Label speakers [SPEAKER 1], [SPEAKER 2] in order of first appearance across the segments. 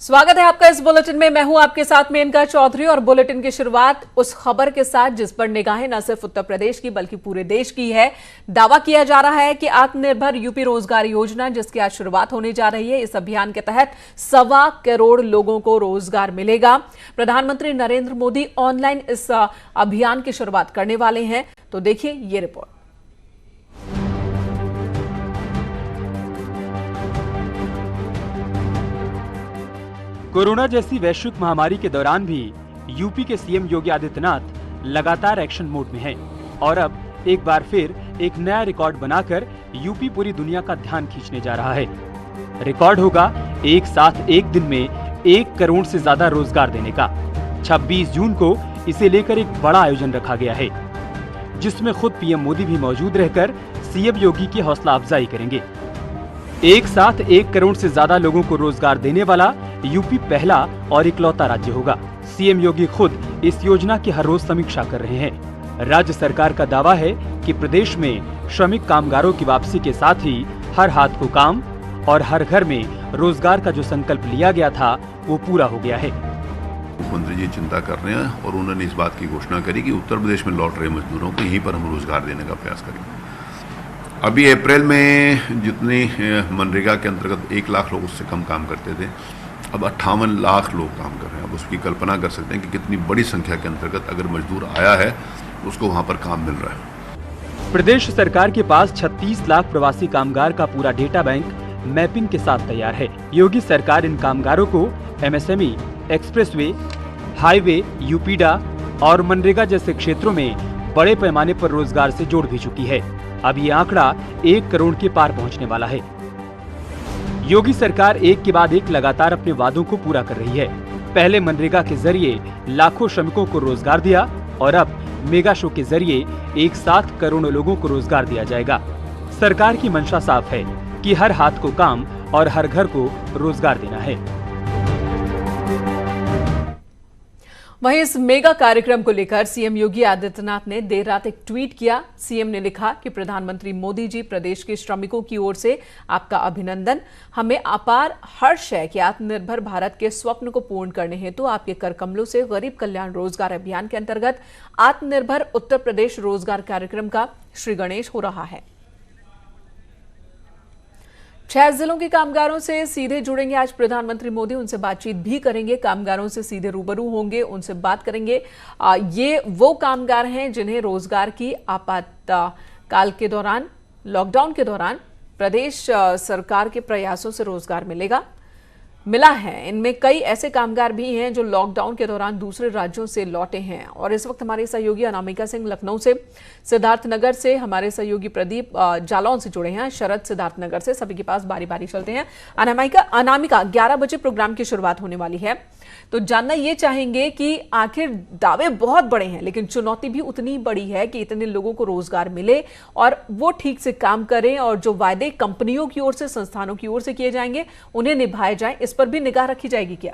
[SPEAKER 1] स्वागत है आपका इस बुलेटिन में। मैं हूं आपके साथ मेनका चौधरी और बुलेटिन की शुरुआत उस खबर के साथ जिस पर निगाहें न सिर्फ उत्तर प्रदेश की बल्कि पूरे देश की है। दावा किया जा रहा है कि आत्मनिर्भर यूपी रोजगार योजना, जिसकी आज शुरुआत होने जा रही है, इस अभियान के तहत 1.25 करोड़ लोगों को रोजगार मिलेगा। प्रधानमंत्री नरेंद्र मोदी ऑनलाइन इस अभियान की शुरुआत करने वाले हैं। तो देखिए ये रिपोर्ट।
[SPEAKER 2] कोरोना जैसी वैश्विक महामारी के दौरान भी यूपी के सीएम योगी आदित्यनाथ लगातार एक्शन मोड में हैं और अब एक बार फिर एक नया रिकॉर्ड बनाकर यूपी पूरी दुनिया का ध्यान खींचने जा रहा है। रिकॉर्ड होगा एक साथ एक दिन में 1 करोड़ से ज्यादा रोजगार देने का। 26 जून को इसे लेकर एक बड़ा आयोजन रखा गया है, जिसमें खुद पीएम मोदी भी मौजूद रहकर सीएम योगी की हौसला अफजाई करेंगे। एक साथ 1 करोड़ से ज्यादा लोगों को रोजगार देने वाला यूपी पहला और इकलौता राज्य होगा। सीएम योगी खुद इस योजना की हर रोज समीक्षा कर रहे हैं। राज्य सरकार का दावा है कि प्रदेश में श्रमिक कामगारों की वापसी के साथ ही हर हाथ को काम और हर घर में रोजगार का जो संकल्प लिया गया था वो पूरा हो गया है।
[SPEAKER 3] मुख्यमंत्री जी चिंता कर रहे हैं और उन्होंने इस बात की घोषणा करी कि उत्तर प्रदेश में लौट रहे मजदूरों को यहीं पर हम रोजगार देने का प्रयास करेंगे। अभी अप्रैल में जितने मनरेगा के अंतर्गत 1 लाख लोग उससे कम काम करते थे, अब 58 लाख लोग काम कर रहे हैं। अब उसकी कल्पना कर सकते हैं कि कितनी बड़ी संख्या के अंतर्गत अगर मजदूर आया है उसको वहां पर काम मिल रहा है।
[SPEAKER 2] प्रदेश सरकार के पास 36 लाख प्रवासी कामगार का पूरा डेटा बैंक मैपिंग के साथ तैयार है। योगी सरकार इन कामगारों को एमएसएमई, एक्सप्रेसवे, हाईवे, यूपीडा और मनरेगा जैसे क्षेत्रों में बड़े पैमाने पर रोजगार से जोड़ भी चुकी है। अब ये आंकड़ा 1 करोड़ के पार पहुंचने वाला है। योगी सरकार एक के बाद एक लगातार अपने वादों को पूरा कर रही है। पहले मनरेगा के जरिए लाखों श्रमिकों को रोजगार दिया और अब मेगा शो के जरिए एक साथ करोड़ों लोगों को रोजगार दिया जाएगा। सरकार की मंशा साफ है कि हर हाथ को काम और हर घर को रोजगार देना है।
[SPEAKER 1] वहीं इस मेगा कार्यक्रम को लेकर सीएम योगी आदित्यनाथ ने देर रात एक ट्वीट किया। सीएम ने लिखा कि प्रधानमंत्री मोदी जी, प्रदेश के श्रमिकों की ओर से आपका अभिनंदन। हमें अपार हर्ष है कि आत्मनिर्भर भारत के स्वप्न को पूर्ण करने हेतु आपके कर कमलों से गरीब कल्याण रोजगार अभियान के अंतर्गत आत्मनिर्भर उत्तर प्रदेश रोजगार कार्यक्रम का श्री गणेश हो रहा है। 6 जिलों के कामगारों से सीधे जुड़ेंगे आज प्रधानमंत्री मोदी। उनसे बातचीत भी करेंगे, कामगारों से सीधे रूबरू होंगे, उनसे बात करेंगे। ये वो कामगार हैं जिन्हें रोजगार की आपातकाल के दौरान, लॉकडाउन के दौरान प्रदेश सरकार के प्रयासों से रोजगार मिला है। इनमें कई ऐसे कामगार भी हैं जो लॉकडाउन के दौरान दूसरे राज्यों से लौटे हैं। और इस वक्त हमारे सहयोगी अनामिका सिंह लखनऊ से, सिद्धार्थनगर से हमारे सहयोगी प्रदीप जालौन से जुड़े हैं, शरद सिद्धार्थनगर से। सभी के पास बारी बारी चलते हैं। अनामिका 11 बजे प्रोग्राम की शुरुआत होने वाली है, तो जानना ये चाहेंगे कि आखिर दावे बहुत बड़े हैं लेकिन चुनौती भी उतनी बड़ी है कि इतने लोगों को रोजगार मिले और वो ठीक से काम करें और जो वायदे कंपनियों की ओर से, संस्थानों की ओर से किए जाएंगे उन्हें निभाए जाएं। इस पर भी निगाह रखी जाएगी क्या?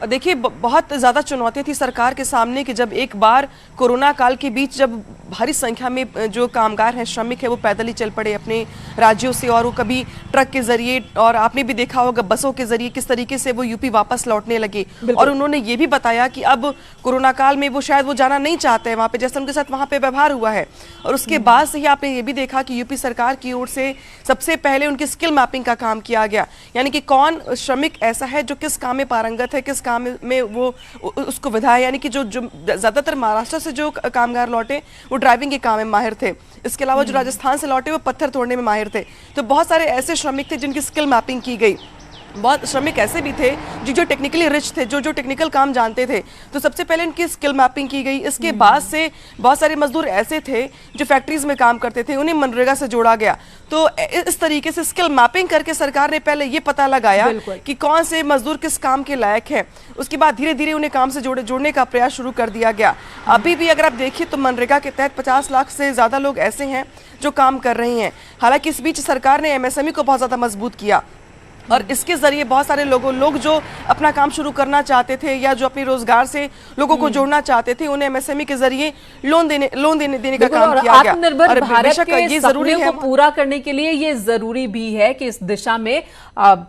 [SPEAKER 4] देखिए, बहुत ज़्यादा चुनौती थी सरकार के सामने कि जब एक बार कोरोना काल के बीच जब भारी संख्या में जो कामगार हैं, श्रमिक है, वो पैदल ही चल पड़े अपने राज्यों से, और वो कभी ट्रक के जरिए और आपने भी देखा होगा बसों के जरिए किस तरीके से वो यूपी वापस लौटने लगे। और उन्होंने ये भी बताया कि अब कोरोना काल में वो शायद वो जाना नहीं चाहते हैं वहाँ पे, जैसे उनके साथ वहाँ पे व्यवहार हुआ है। और उसके बाद से ही आपने ये भी देखा कि यूपी सरकार की ओर से सबसे पहले उनकी स्किल मैपिंग का काम किया गया, यानी कि कौन श्रमिक ऐसा है जो किस काम में पारंगत है, किस काम में वो उसको विधाए, यानी कि जो ज्यादातर महाराष्ट्र से जो कामगार लौटे वो ड्राइविंग के काम में माहिर थे। इसके अलावा जो राजस्थान से लौटे वो पत्थर तोड़ने में माहिर थे। तो बहुत सारे ऐसे श्रमिक थे जिनकी स्किल मैपिंग की गई। बहुत श्रमिक ऐसे भी थे जो टेक्निकली रिच थे, जो टेक्निकल काम जानते थे। तो सबसे पहले उनकी स्किल मैपिंग की गई। इसके बाद से बहुत सारे मजदूर ऐसे थे जो फैक्ट्रीज में काम करते थे, उन्हें मनरेगा से जोड़ा गया। तो इस तरीके से स्किल मैपिंग करके सरकार ने पहले ये पता लगाया कि कौन से मजदूर किस काम के लायक है। उसके बाद धीरे धीरे उन्हें काम से जोड़ने का प्रयास शुरू कर दिया गया। अभी भी अगर आप देखिए तो मनरेगा के तहत 50 लाख से ज्यादा लोग ऐसे हैं जो काम कर रहे हैं। हालांकि इस बीच सरकार ने एमएसएमई को बहुत ज्यादा मजबूत किया। और इसके जरिए बहुत सारे लोग जो अपना काम शुरू करना चाहते थे या जो अपने रोजगार से लोगों को जोड़ना चाहते थे, उन्हें एमएसएमई के जरिए लोन देने का काम किया गया।
[SPEAKER 1] आत्मनिर्भर भारत के सपने को पूरा करने के लिए ये जरूरी भी है कि इस दिशा में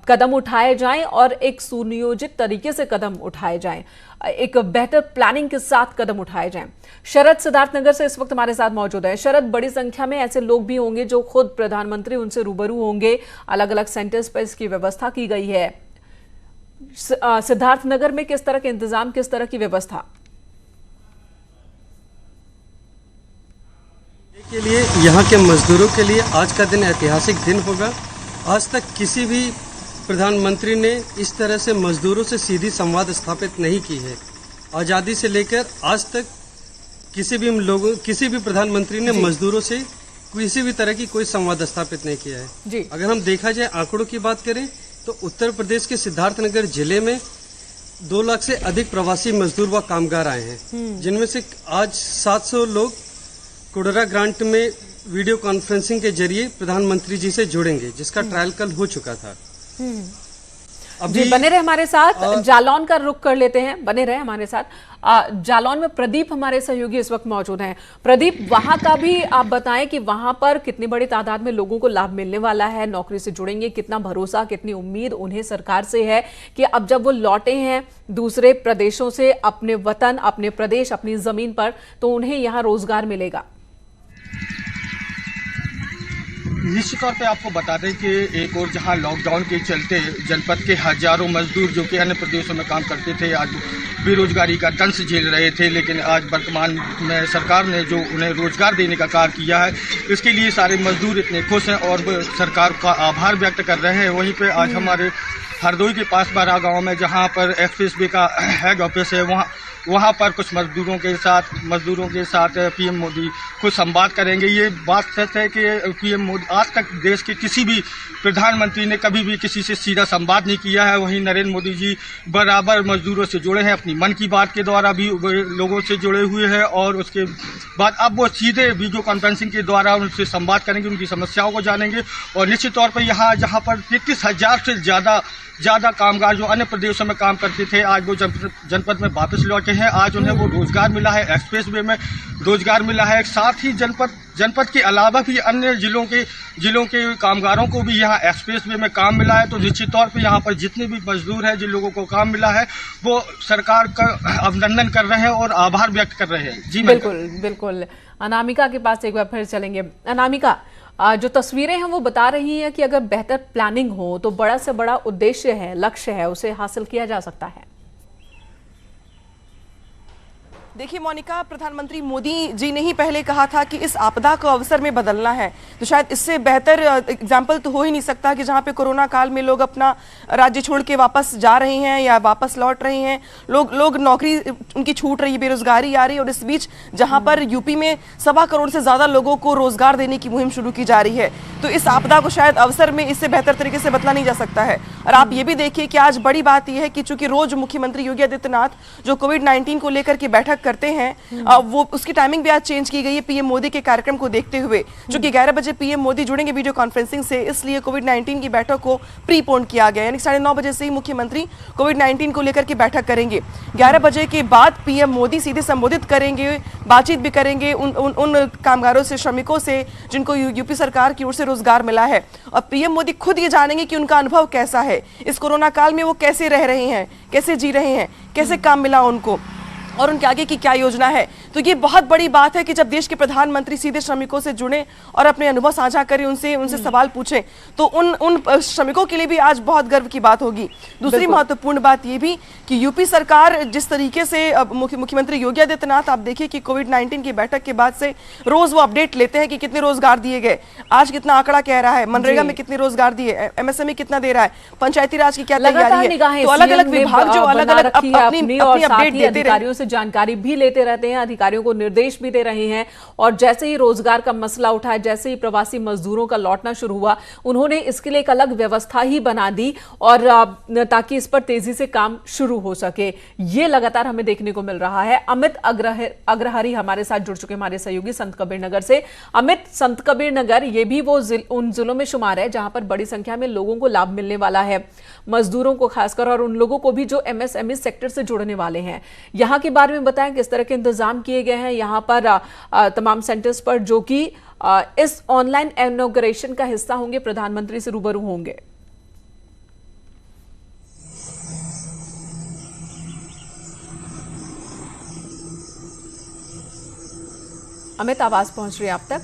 [SPEAKER 1] कदम उठाए जाएं और एक सुनियोजित तरीके से कदम उठाए जाएं, एक बेहतर प्लानिंग के साथ कदम उठाए जाएं। शरद सिद्धार्थनगर से इस वक्त हमारे साथ मौजूद है। शरद, बड़ी संख्या में ऐसे लोग भी होंगे जो खुद प्रधानमंत्री उनसे रूबरू होंगे, अलग अलग सेंटर्स पर इसकी व्यवस्था की गई है। सिद्धार्थनगर में किस तरह के इंतजाम, किस तरह की व्यवस्था
[SPEAKER 5] के लिए यहाँ के मजदूरों के लिए आज का दिन ऐतिहासिक दिन होगा। आज तक किसी भी प्रधानमंत्री ने इस तरह से मजदूरों से सीधी संवाद स्थापित नहीं की है। आज़ादी से लेकर आज तक किसी भी प्रधानमंत्री ने मजदूरों से किसी भी तरह की कोई संवाद स्थापित नहीं किया है जी। अगर हम देखा जाए आंकड़ों की बात करें तो उत्तर प्रदेश के सिद्धार्थनगर जिले में 2 लाख से अधिक प्रवासी मजदूर व कामगार आए हैं, जिनमें से आज 700 लोग कोडरा ग्रांट में वीडियो कॉन्फ्रेंसिंग के जरिए प्रधानमंत्री जी से जुड़ेंगे, जिसका ट्रायल कल हो चुका था।
[SPEAKER 1] जी, बने रहे हमारे साथ। जालौन का रुख कर लेते हैं, बने रहे हमारे साथ। जालौन में प्रदीप हमारे सहयोगी इस वक्त मौजूद हैं। प्रदीप, वहां का भी आप बताएं कि वहां पर कितनी बड़ी तादाद में लोगों को लाभ मिलने वाला है, नौकरी से जुड़ेंगे, कितना भरोसा, कितनी उम्मीद उन्हें सरकार से है कि अब जब वो लौटे हैं दूसरे प्रदेशों से अपने वतन, अपने प्रदेश, अपनी जमीन पर, तो उन्हें यहाँ रोजगार मिलेगा?
[SPEAKER 6] निश्चित तौर पे आपको बता दें कि एक और जहां लॉकडाउन के चलते जनपद के हजारों मजदूर जो कि अन्य प्रदेशों में काम करते थे, आज बेरोजगारी का दंश झेल रहे थे, लेकिन आज वर्तमान में सरकार ने जो उन्हें रोजगार देने का कार्य किया है, इसके लिए सारे मजदूर इतने खुश हैं और सरकार का आभार व्यक्त कर रहे हैं। वहीं पे आज हमारे हरदोई के पास बारा गाँव में जहाँ पर एक्सप्रेसवे का हेड ऑफिस है, वहाँ पर कुछ मजदूरों के साथ पीएम मोदी कुछ संवाद करेंगे। ये बात सच है कि पीएम मोदी आज तक देश के किसी भी प्रधानमंत्री ने कभी भी किसी से सीधा संवाद नहीं किया है। वहीं नरेंद्र मोदी जी बराबर मजदूरों से जुड़े हैं, अपनी मन की बात के द्वारा भी लोगों से जुड़े हुए हैं और उसके बाद अब वो सीधे वीडियो कॉन्फ्रेंसिंग के द्वारा उनसे संवाद करेंगे, उनकी समस्याओं को जानेंगे। और निश्चित तौर पर यहाँ जहाँ पर 33,000 से ज़्यादा कामगार जो अन्य प्रदेशों में काम करते थे, आज वो जनपद में वापस लौटे हैं। आज उन्हें वो रोजगार मिला है, एक्सप्रेसवे में रोजगार मिला है। साथ ही जनपद के अलावा भी अन्य जिलों के कामगारों को भी यहाँ एक्सप्रेसवे में काम मिला है। तो निश्चित तौर पे यहाँ पर जितने भी मजदूर हैं, जिन लोगों को काम मिला है, वो सरकार का अभिनंदन कर रहे हैं और आभार व्यक्त कर रहे हैं। जी
[SPEAKER 1] बिल्कुल। अनामिका के पास एक बार फिर चलेंगे। अनामिका, जो तस्वीरें हैं वो बता रही हैं कि अगर बेहतर प्लानिंग हो तो बड़ा से बड़ा उद्देश्य है, लक्ष्य है, उसे हासिल किया जा सकता है।
[SPEAKER 4] देखिए मोनिका, प्रधानमंत्री मोदी जी ने ही पहले कहा था कि इस आपदा को अवसर में बदलना है, तो शायद इससे बेहतर एग्जाम्पल तो हो ही नहीं सकता कि जहां पे कोरोना काल में लोग अपना राज्य छोड़ के वापस जा रहे हैं या वापस लौट रहे हैं, लोग नौकरी उनकी छूट रही है, बेरोजगारी आ रही है, और इस बीच जहां पर यूपी में 1.25 करोड़ से ज्यादा लोगों को रोजगार देने की मुहिम शुरू की जा रही है, तो इस आपदा को शायद अवसर में इससे बेहतर तरीके से बदला नहीं जा सकता है। और आप ये भी देखिए कि आज बड़ी बात यह है कि चूंकि रोज मुख्यमंत्री योगी आदित्यनाथ जो कोविड-19 को लेकर के बैठक करते हैं, वो उसकी टाइमिंग भी आज चेंज की गई है पीएम मोदी के कार्यक्रम को देखते हुए। चूंकि 11 बजे पीएम मोदी जुड़ेंगे वीडियो कॉन्फ्रेंसिंग से, इसलिए कोविड-19 की बैठक को प्रीपोन किया गया, यानी 9:30 बजे से ही मुख्यमंत्री कोविड-19 को लेकर के बैठक करेंगे। 11 बजे के बाद पीएम मोदी सीधे संबोधित करेंगे, बातचीत भी करेंगे उन कामगारों से, श्रमिकों से जिनको यूपी सरकार की ओर से रोजगार मिला है, और पीएम मोदी खुद ये जानेंगे कि उनका अनुभव कैसा है, इस कोरोना काल में वो कैसे रह रहे हैं, कैसे जी रहे हैं, कैसे काम मिला उनको, और उनके आगे की क्या योजना है। तो ये बहुत बड़ी बात है कि जब देश के प्रधानमंत्री सीधे श्रमिकों से जुड़े और अपने अनुभव साझा करें, उनसे सवाल पूछें, तो उन श्रमिकों के लिए भी आज बहुत गर्व की बात होगी। दूसरी महत्वपूर्ण बात ये भी कि यूपी सरकार जिस तरीके से मुख्यमंत्री योगी आदित्यनाथ, आप देखिए कि कोविड-19 की बैठक के बाद से रोज वो अपडेट लेते हैं कि कितने रोजगार दिए गए, आज कितना आंकड़ा कह रहा है, मनरेगा में कितने रोजगार दिए, एमएसएमई कितना दे रहा है, पंचायती राज की क्या तैयारी है। तो अलग अलग विभाग जो अलग अलग अपनी अपडेट देते
[SPEAKER 1] जानकारी भी लेते रहते हैं, अधिकारियों को निर्देश भी दे रहे हैं। और जैसे ही रोजगार का मसला उठा, जैसे ही प्रवासी मजदूरों का लौटना शुरू हुआ, उन्होंने इसके लिए एक अलग व्यवस्था ही बना दी और ताकि इस पर तेजी से काम शुरू हो सके। ये लगातार हमें देखने को मिल रहा है। अमित अग्रहरी हमारे साथ जुड़ चुके, हमारे सहयोगी संत कबीर नगर से। अमित, संत कबीर नगर ये भी वो उन जिलों में शुमार है जहां पर बड़ी संख्या में लोगों को लाभ मिलने वाला है, मजदूरों को खासकर, और उन लोगों को भी जो एमएसएमई सेक्टर से जुड़ने वाले हैं। यहां के बारे में बताएं, किस तरह के इंतजाम किए गए हैं यहां पर तमाम सेंटर्स पर जो कि इस ऑनलाइन इनॉग्रेशन का हिस्सा होंगे, प्रधानमंत्री से रूबरू होंगे। अमित, आवाज पहुंच रही है आप तक?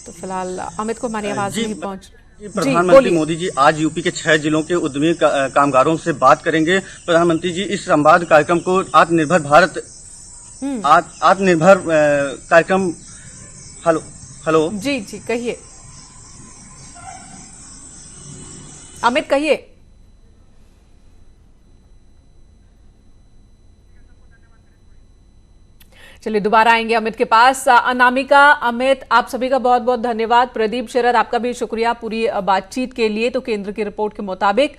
[SPEAKER 1] तो फिलहाल अमित को हमारी आवाज नहीं पहुंच।
[SPEAKER 5] प्रधानमंत्री मोदी जी आज यूपी के 6 जिलों के उद्यमी कामगारों से बात करेंगे। प्रधानमंत्री जी इस संवाद कार्यक्रम को आत्मनिर्भर भारत आत्मनिर्भर कार्यक्रम। हेलो
[SPEAKER 1] जी कहिए अमित, कहिए। चलिए दोबारा आएंगे अमित के पास। अनामिका, अमित, आप सभी का बहुत बहुत धन्यवाद। प्रदीप, शरद, आपका भी शुक्रिया पूरी बातचीत के लिए। तो केंद्र की रिपोर्ट के मुताबिक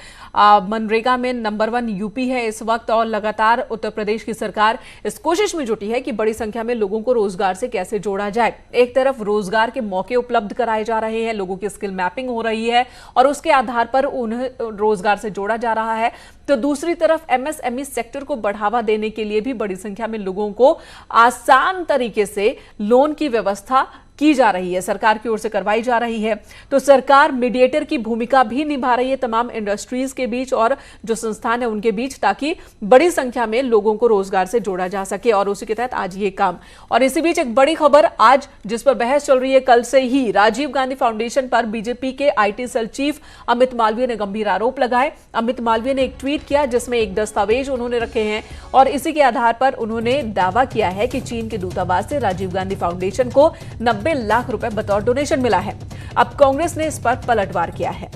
[SPEAKER 1] मनरेगा में नंबर 1 यूपी है इस वक्त, और लगातार उत्तर प्रदेश की सरकार इस कोशिश में जुटी है कि बड़ी संख्या में लोगों को रोजगार से कैसे जोड़ा जाए। एक तरफ रोजगार के मौके उपलब्ध कराए जा रहे हैं, लोगों की स्किल मैपिंग हो रही है और उसके आधार पर उन्हें रोजगार से जोड़ा जा रहा है, तो दूसरी तरफ एमएसएमई सेक्टर को बढ़ावा देने के लिए भी बड़ी संख्या में लोगों को आसान तरीके से लोन की व्यवस्था की जा रही है, सरकार की ओर से करवाई जा रही है। तो सरकार मीडिएटर की भूमिका भी निभा रही है तमाम इंडस्ट्रीज के बीच और जो संस्थान है उनके बीच, ताकि बड़ी संख्या में लोगों को रोजगार से जोड़ा जा सके। और उसी के तहत आज ये काम। और इसी बीच एक बड़ी खबर आज जिस पर बहस चल रही है, कल से ही राजीव गांधी फाउंडेशन पर बीजेपी के IT cell chief Amit Malviya ने गंभीर आरोप लगाए। अमित मालवीय ने एक ट्वीट किया जिसमें एक दस्तावेज उन्होंने रखे हैं और इसी के आधार पर उन्होंने दावा किया है कि चीन के दूतावास से राजीव गांधी फाउंडेशन को 90 लाख रुपए बतौर डोनेशन मिला है। अब कांग्रेस ने इस पर पलटवार किया है।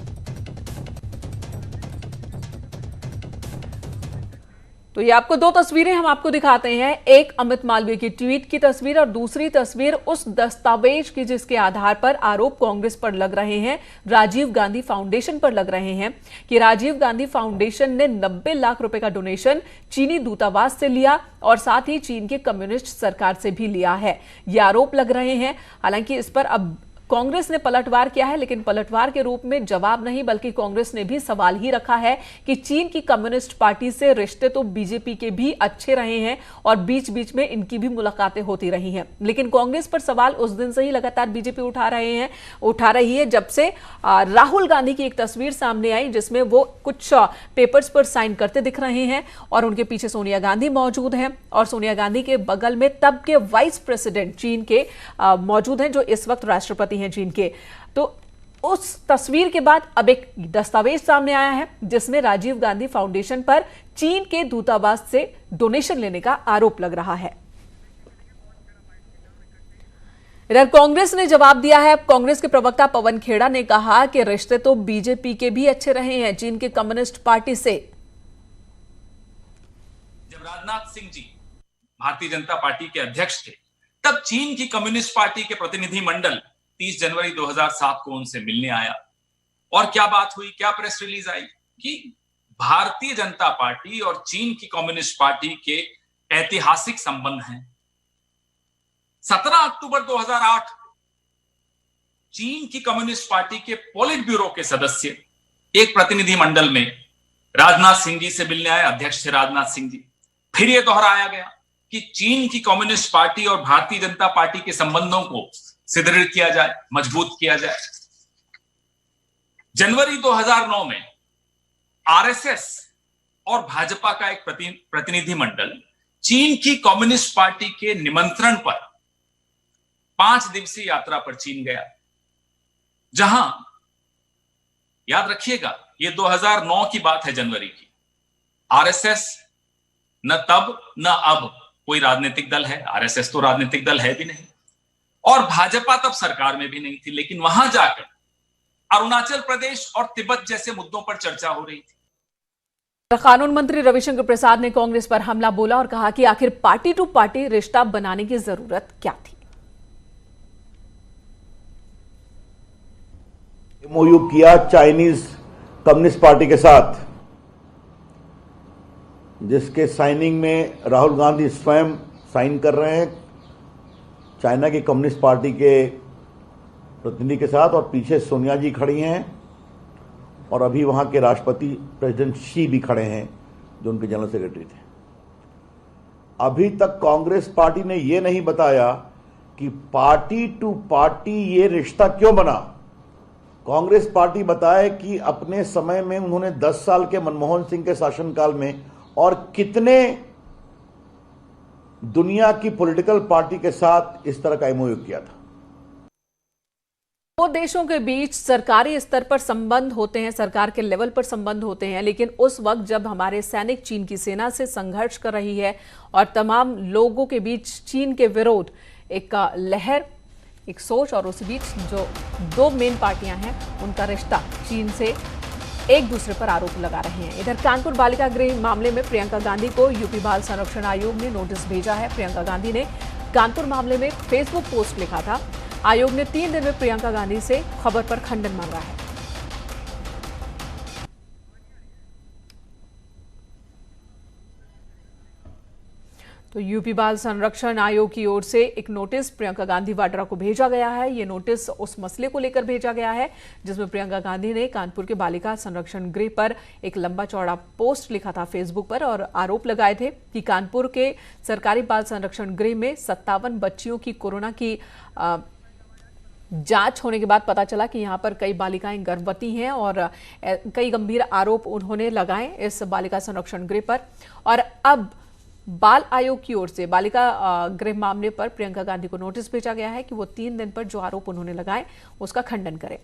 [SPEAKER 1] तो ये आपको 2 तस्वीरें हम आपको दिखाते हैं, एक अमित मालवीय की ट्वीट की तस्वीर और दूसरी तस्वीर उस दस्तावेज की जिसके आधार पर आरोप कांग्रेस पर लग रहे हैं, राजीव गांधी फाउंडेशन पर लग रहे हैं कि राजीव गांधी फाउंडेशन ने 90 लाख रुपए का डोनेशन चीनी दूतावास से लिया और साथ ही चीन के कम्युनिस्ट सरकार से भी लिया है। ये आरोप लग रहे हैं। हालांकि इस पर अब कांग्रेस ने पलटवार किया है, लेकिन पलटवार के रूप में जवाब नहीं बल्कि कांग्रेस ने भी सवाल ही रखा है कि चीन की कम्युनिस्ट पार्टी से रिश्ते तो बीजेपी के भी अच्छे रहे हैं और बीच बीच में इनकी भी मुलाकातें होती रही हैं। लेकिन कांग्रेस पर सवाल उस दिन से ही लगातार बीजेपी उठा रही है जब से राहुल गांधी की एक तस्वीर सामने आई जिसमें वो कुछ पेपर्स पर साइन करते दिख रहे हैं और उनके पीछे सोनिया गांधी मौजूद हैं और सोनिया गांधी के बगल में तब के वाइस प्रेसिडेंट चीन के मौजूद हैं जो इस वक्त राष्ट्रपति हैं चीन के। तो उस तस्वीर के बाद अब एक दस्तावेज सामने आया है जिसमें राजीव गांधी फाउंडेशन पर चीन के दूतावास से डोनेशन लेने का आरोप लग रहा है। इधर कांग्रेस ने जवाब दिया है। कांग्रेस के प्रवक्ता पवन खेड़ा ने कहा कि रिश्ते तो बीजेपी के भी अच्छे रहे हैं चीन के कम्युनिस्ट पार्टी से।
[SPEAKER 7] जब राजनाथ सिंह जी भारतीय जनता पार्टी के अध्यक्ष थे तब चीन की कम्युनिस्ट पार्टी के प्रतिनिधि मंडल 30 जनवरी 2007 को उनसे मिलने आया और क्या बात हुई, क्या प्रेस रिलीज आई कि भारतीय जनता पार्टी और चीन की कम्युनिस्ट पार्टी के ऐतिहासिक संबंध हैं। 17 अक्टूबर 2008 चीन की कम्युनिस्ट पार्टी के पोलिट ब्यूरो के सदस्य एक प्रतिनिधि मंडल में राजनाथ सिंह जी से मिलने आए, अध्यक्ष थे राजनाथ सिंह जी। फिर यह दोहराया गया कि चीन की कम्युनिस्ट पार्टी और भारतीय जनता पार्टी के संबंधों को सुदृढ़ किया जाए, मजबूत किया जाए। जनवरी 2009 में आरएसएस और भाजपा का एक प्रतिनिधि मंडल चीन की कम्युनिस्ट पार्टी के निमंत्रण पर 5 दिवसीय यात्रा पर चीन गया, जहां याद रखिएगा ये 2009 की बात है, जनवरी की। आरएसएस न तब न अब कोई राजनीतिक दल है, आरएसएस तो राजनीतिक दल है भी नहीं और भाजपा तब सरकार में भी नहीं थी, लेकिन वहां जाकर अरुणाचल प्रदेश और तिब्बत जैसे मुद्दों पर चर्चा हो रही थी।
[SPEAKER 1] कानून मंत्री रविशंकर प्रसाद ने कांग्रेस पर हमला बोला और कहा कि आखिर पार्टी टू पार्टी रिश्ता बनाने की जरूरत क्या थी।
[SPEAKER 8] एमओयू किया चाइनीज कम्युनिस्ट पार्टी के साथ, जिसके साइनिंग में राहुल गांधी स्वयं साइन कर रहे हैं चाइना की कम्युनिस्ट पार्टी के प्रतिनिधि के साथ, और पीछे सोनिया जी खड़ी हैं और अभी वहां के राष्ट्रपति प्रेसिडेंट शी भी खड़े हैं जो उनके जनरल सेक्रेटरी थे। अभी तक कांग्रेस पार्टी ने यह नहीं बताया कि पार्टी टू पार्टी ये रिश्ता क्यों बना। कांग्रेस पार्टी बताए कि अपने समय में उन्होंने 10 साल के मनमोहन सिंह के शासनकाल में और कितने दुनिया की पॉलिटिकल पार्टी के साथ इस तरह का एमओयू किया था।
[SPEAKER 1] दो देशों के बीच सरकारी स्तर पर संबंध होते हैं, सरकार के लेवल पर संबंध होते हैं, लेकिन उस वक्त जब हमारे सैनिक चीन की सेना से संघर्ष कर रही है और तमाम लोगों के बीच चीन के विरोध एक लहर, एक सोच, और उस बीच जो दो मेन पार्टियां हैं उनका रिश्ता चीन से एक दूसरे पर आरोप लगा रहे हैं। इधर कानपुर बालिका गृह मामले में प्रियंका गांधी को यूपी बाल संरक्षण आयोग ने नोटिस भेजा है। प्रियंका गांधी ने कानपुर मामले में फेसबुक पोस्ट लिखा था। आयोग ने 3 दिन में प्रियंका गांधी से खबर पर खंडन मांगा है। तो यूपी बाल संरक्षण आयोग की ओर से एक नोटिस प्रियंका गांधी वाड्रा को भेजा गया है। ये नोटिस उस मसले को लेकर भेजा गया है जिसमें प्रियंका गांधी ने कानपुर के बालिका संरक्षण गृह पर एक लंबा चौड़ा पोस्ट लिखा था फेसबुक पर और आरोप लगाए थे कि कानपुर के सरकारी बाल संरक्षण गृह में 57 बच्चियों की कोरोना की जांच होने के बाद पता चला कि यहां पर कई बालिकाएं गर्भवती हैं और कई गंभीर आरोप उन्होंने लगाए इस बालिका संरक्षण गृह पर। और अब बाल आयोग की ओर से बालिका गृह मामले पर प्रियंका गांधी को नोटिस भेजा गया है कि वो 3 दिन पर जो आरोप उन्होंने लगाए उसका खंडन करें।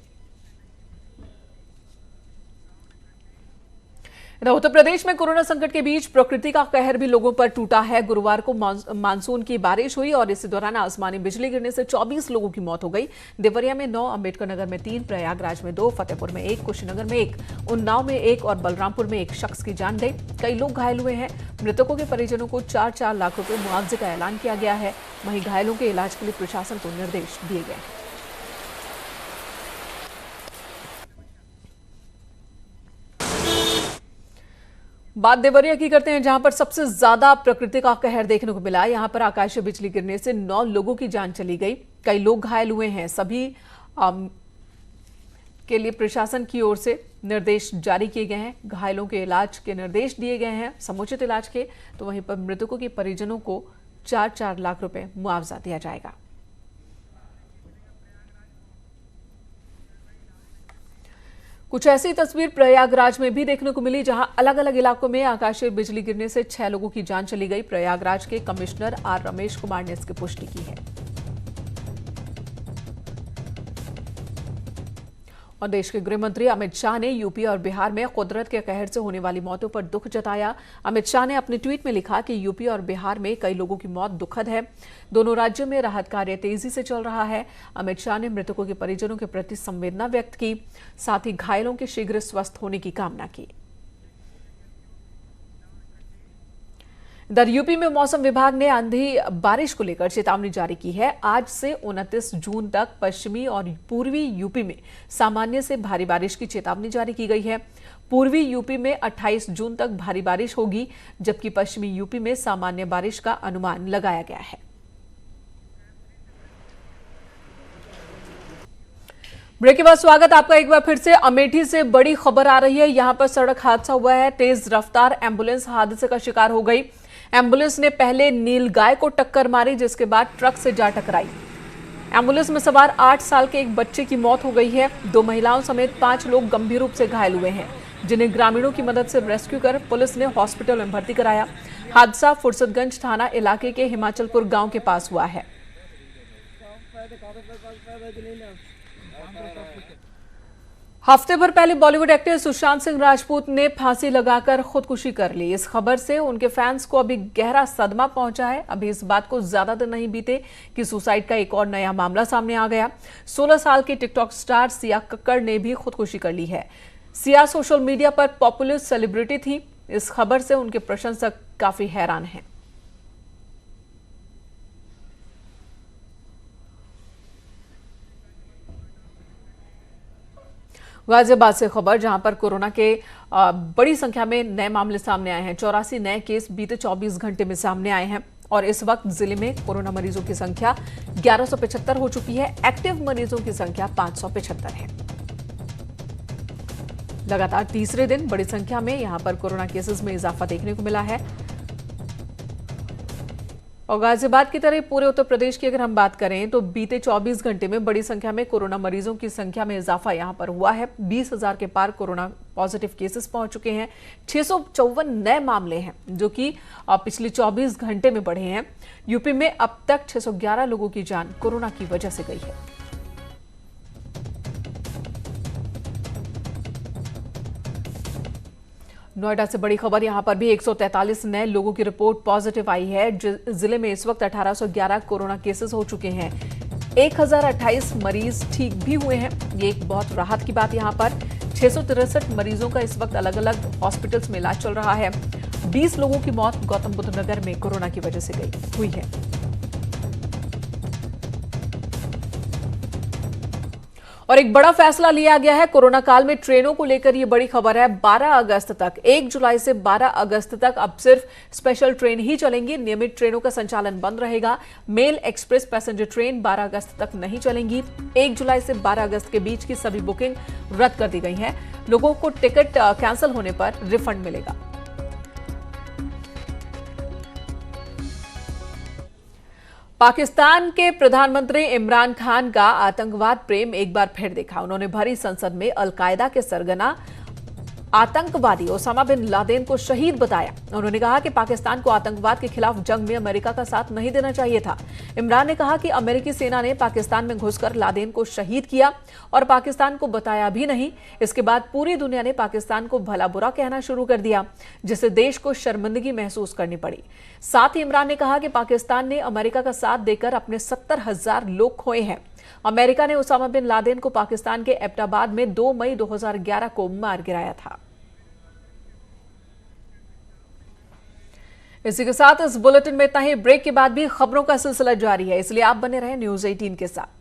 [SPEAKER 1] उत्तर प्रदेश में कोरोना संकट के बीच प्रकृति का कहर भी लोगों पर टूटा है। गुरुवार को मानसून की बारिश हुई और इसी दौरान आसमानी बिजली गिरने से 24 लोगों की मौत हो गई। देवरिया में 9, अंबेडकर नगर में 3, प्रयागराज में 2, फतेहपुर में 1, कुशीनगर में 1, उन्नाव में 1 और बलरामपुर में 1 शख्स की जान गई। कई लोग घायल हुए हैं। मृतकों के परिजनों को 4-4 लाख रुपए मुआवजे का ऐलान किया गया है। वहीं घायलों के इलाज के लिए प्रशासन को निर्देश दिए गए हैं। बात देवरिया की करते हैं जहां पर सबसे ज्यादा प्रकृति का कहर देखने को मिला। यहां पर आकाशीय बिजली गिरने से 9 लोगों की जान चली गई। कई लोग घायल हुए हैं। सभी के लिए प्रशासन की ओर से निर्देश जारी किए गए हैं। घायलों के इलाज के निर्देश दिए गए हैं, समुचित इलाज के। तो वहीं पर मृतकों के परिजनों को 4-4 लाख रुपए मुआवजा दिया जाएगा। कुछ ऐसी तस्वीर प्रयागराज में भी देखने को मिली जहां अलग अलग इलाकों में आकाशीय बिजली गिरने से 6 लोगों की जान चली गई। प्रयागराज के कमिश्नर आर रमेश कुमार ने इसकी पुष्टि की है। और देश के गृह मंत्री अमित शाह ने यूपी और बिहार में कुदरत के कहर से होने वाली मौतों पर दुख जताया। अमित शाह ने अपने ट्वीट में लिखा कि यूपी और बिहार में कई लोगों की मौत दुखद है। दोनों राज्यों में राहत कार्य तेजी से चल रहा है। अमित शाह ने मृतकों के परिजनों के प्रति संवेदना व्यक्त की, साथ ही घायलों के शीघ्र स्वस्थ होने की कामना की। इधर यूपी में मौसम विभाग ने आंधी बारिश को लेकर चेतावनी जारी की है। आज से 29 जून तक पश्चिमी और पूर्वी यूपी में सामान्य से भारी बारिश की चेतावनी जारी की गई है। पूर्वी यूपी में 28 जून तक भारी बारिश होगी, जबकि पश्चिमी यूपी में सामान्य बारिश का अनुमान लगाया गया है। ब्रेक के बाद स्वागत आपका एक बार फिर से। अमेठी से बड़ी खबर आ रही है। यहां पर सड़क हादसा हुआ है। तेज रफ्तार एम्बुलेंस हादसे का शिकार हो गई। एम्बुलेंस ने पहले नीलगाय को टक्कर मारी, जिसके बाद ट्रक से जा टकराई। एम्बुलेंस में सवार 8 साल के एक बच्चे की मौत हो गई है। 2 महिलाओं समेत 5 लोग गंभीर रूप से घायल हुए हैं, जिन्हें ग्रामीणों की मदद से रेस्क्यू कर पुलिस ने हॉस्पिटल में भर्ती कराया। हादसा फुर्सतगंज थाना इलाके के हिमाचलपुर गांव के पास हुआ है। हफ्ते भर पहले बॉलीवुड एक्टर सुशांत सिंह राजपूत ने फांसी लगाकर खुदकुशी कर ली। इस खबर से उनके फैंस को अभी गहरा सदमा पहुंचा है। अभी इस बात को ज्यादा दिन नहीं बीते कि सुसाइड का एक और नया मामला सामने आ गया। 16 साल की टिकटॉक स्टार सिया कक्कड़ ने भी खुदकुशी कर ली है। सिया सोशल मीडिया पर पॉपुलर सेलिब्रिटी थी। इस खबर से उनके प्रशंसक काफी हैरान हैं। गाजियाबाद से खबर, जहां पर कोरोना के बड़ी संख्या में नए मामले सामने आए हैं। 84 नए केस बीते 24 घंटे में सामने आए हैं और इस वक्त जिले में कोरोना मरीजों की संख्या 1175 हो चुकी है। एक्टिव मरीजों की संख्या 575 है। लगातार तीसरे दिन बड़ी संख्या में यहां पर कोरोना केसेस में इजाफा देखने को मिला है। और गाजियाबाद की तरह पूरे उत्तर प्रदेश की अगर हम बात करें तो बीते 24 घंटे में बड़ी संख्या में कोरोना मरीजों की संख्या में इजाफा यहां पर हुआ है। 20,000 के पार कोरोना पॉजिटिव केसेस पहुंच चुके हैं। 654 नए मामले हैं जो कि पिछले 24 घंटे में बढ़े हैं। यूपी में अब तक 611 लोगों की जान कोरोना की वजह से गई है। नोएडा से बड़ी खबर, यहां पर भी 143 नए लोगों की रिपोर्ट पॉजिटिव आई है। जिले में इस वक्त 1811 कोरोना केसेस हो चुके हैं। 1028 मरीज ठीक भी हुए हैं। ये एक बहुत राहत की बात। यहां पर 663 मरीजों का इस वक्त अलग अलग हॉस्पिटल्स में इलाज चल रहा है। 20 लोगों की मौत गौतम बुद्ध नगर में कोरोना की वजह से हुई है। और एक बड़ा फैसला लिया गया है कोरोना काल में ट्रेनों को लेकर। यह बड़ी खबर है। 12 अगस्त तक, 1 जुलाई से 12 अगस्त तक अब सिर्फ स्पेशल ट्रेन ही चलेंगी। नियमित ट्रेनों का संचालन बंद रहेगा। मेल एक्सप्रेस पैसेंजर ट्रेन 12 अगस्त तक नहीं चलेंगी। 1 जुलाई से 12 अगस्त के बीच की सभी बुकिंग रद्द कर दी गई है। लोगों को टिकट कैंसिल होने पर रिफंड मिलेगा। पाकिस्तान के प्रधानमंत्री इमरान खान का आतंकवाद प्रेम एक बार फिर देखा। उन्होंने भरी संसद में अलकायदा के सरगना आतंकवादी ओसामा बिन लादेन को शहीद बताया। उन्होंने कहा कि पाकिस्तान को आतंकवाद के खिलाफ जंग में अमेरिका का साथ नहीं देना चाहिए था। इमरान ने कहा कि अमेरिकी सेना ने पाकिस्तान में घुसकर लादेन को शहीद किया और पाकिस्तान को बताया भी नहीं। इसके बाद पूरी दुनिया ने पाकिस्तान को भला बुरा कहना शुरू कर दिया, जिससे देश को शर्मिंदगी महसूस करनी पड़ी। साथ ही इमरान ने कहा कि पाकिस्तान ने अमेरिका का साथ देकर अपने 70,000 लोग खोए हैं। अमेरिका ने ओसामा बिन लादेन को पाकिस्तान के एबटाबाद में 2 मई 2011 को मार गिराया था। इसी के साथ इस बुलेटिन में इतना ही। ब्रेक के बाद भी खबरों का सिलसिला जारी है, इसलिए आप बने रहें न्यूज़ 18 के साथ।